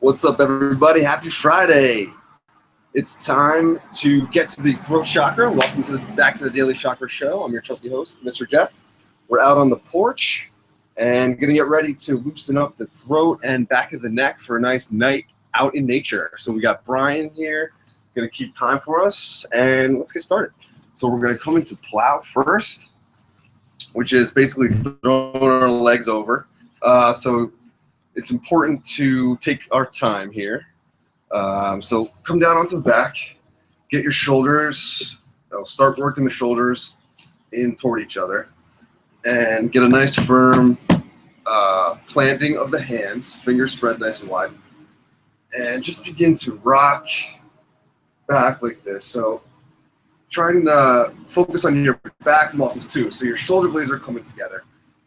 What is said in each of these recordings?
What's up, everybody? Happy Friday. It's time to get to the throat chakra. Welcome back to the Daily Chakra Show. I'm your trusty host, Mr. Jeff. We're out on the porch and going to get ready to loosen up the throat and back of the neck for a nice night out in nature. So we got Brian here, going to keep time for us, and let's get started. So we're going to come into Plow first, which is basically throwing our legs over. So it's important to take our time here. So come down onto the back, get your shoulders, start working the shoulders in toward each other, and get a nice firm planting of the hands, fingers spread nice and wide, and just begin to rock back like this. So try and focus on your back muscles too. So your shoulder blades are coming together,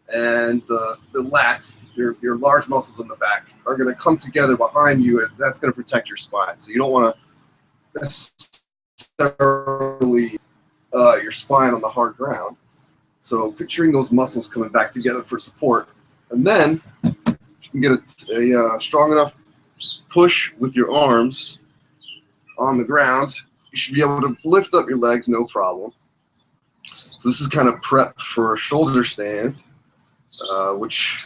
and the lats, your large muscles in the back, are going to come together behind you, and that's going to protect your spine. So you don't want to necessarily your spine on the hard ground. So picturing those muscles coming back together for support, and then you can get a strong enough push with your arms on the ground. You should be able to lift up your legs, no problem. So this is kind of prep for a shoulder stand, which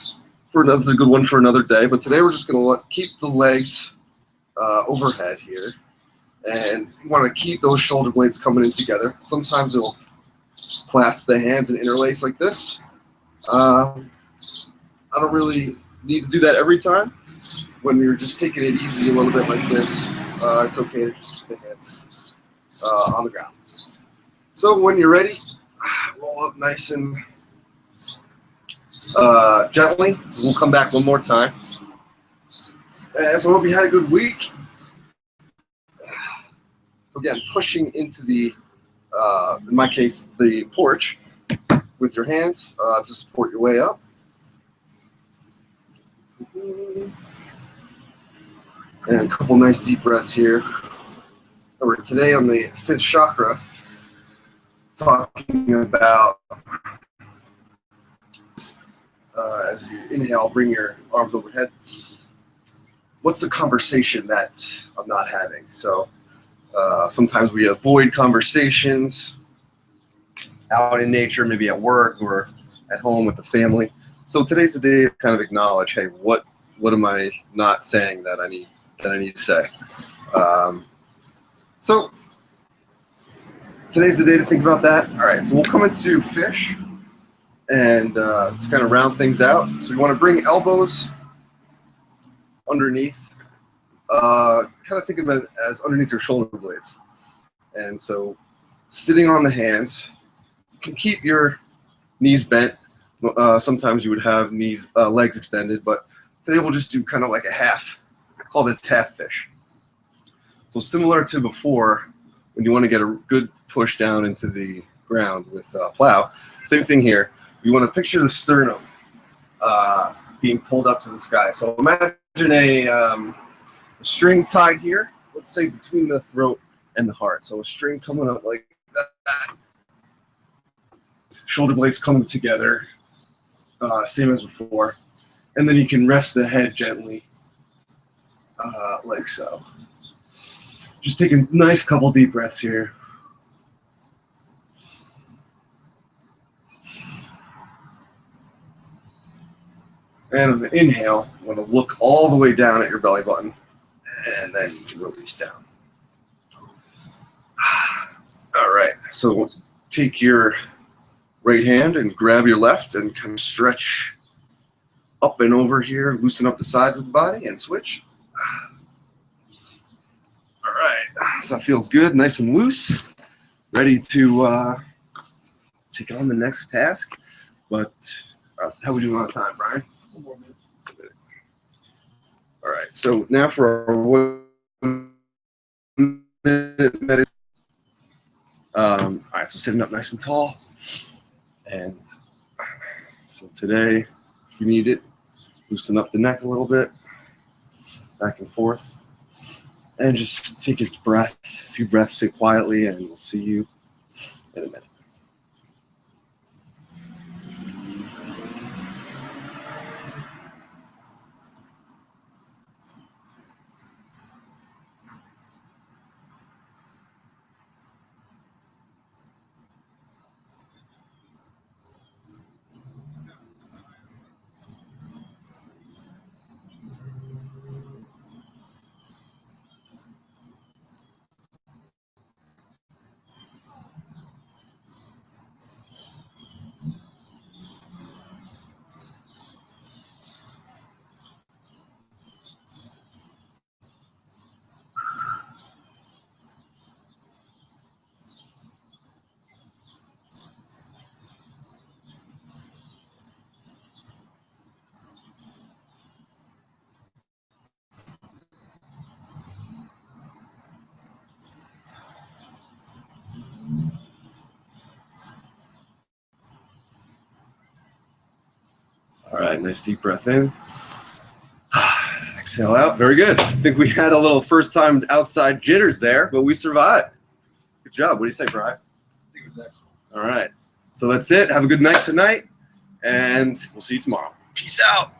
that's a good one for another day. But today we're just going to keep the legs overhead here, and you want to keep those shoulder blades coming in together. Sometimes it'll clasp the hands and interlace like this. I don't really need to do that every time. When you're just taking it easy a little bit like this, it's okay to just keep the hands on the ground. So when you're ready, roll up nice and gently. So we'll come back one more time. And so I hope you had a good week. Again, pushing into the, in my case, the porch with your hands to support your way up. And a couple nice deep breaths here. Remember, today on the 5th chakra, talking about as you inhale, bring your arms overhead. What's the conversation that I'm not having? So sometimes we avoid conversations out in nature, maybe at work or at home with the family. So today's the day to kind of acknowledge, hey, what am I not saying that I need to say? So today's the day to think about that. All right, so we'll come into fish, and to kind of round things out. So you want to bring elbows underneath, kind of think of it as underneath your shoulder blades. And so sitting on the hands, you can keep your knees bent. Sometimes you would have legs extended, but today we'll just do kind of like a half. I call this half fish. So similar to before, when you want to get a good push down into the ground with Plow, same thing here. You want to picture the sternum being pulled up to the sky. So imagine a string tied here, let's say between the throat and the heart. So a string coming up like that. Shoulder blades coming together, same as before. And then you can rest the head gently, like so. Just take a nice couple deep breaths here. And on the inhale, you want to look all the way down at your belly button, and then you can release down. All right, so take your right hand and grab your left and kind of stretch up and over here, loosen up the sides of the body and switch. All right, so that feels good, nice and loose, ready to take on the next task. But how we doing on time, Brian? 1 more minute. All right, so now for our 1 minute meditation. All right, so sitting up nice and tall. And so today, if you need it, loosen up the neck a little bit, back and forth. And just take a breath, a few breaths, sit quietly, and we'll see you in a minute. right, nice deep breath in. Exhale out. Very good. I think we had a little first time outside jitters there, but we survived. Good job. What do you say, Brian? I think it was excellent. All right. So that's it. Have a good night tonight, and we'll see you tomorrow. Peace out.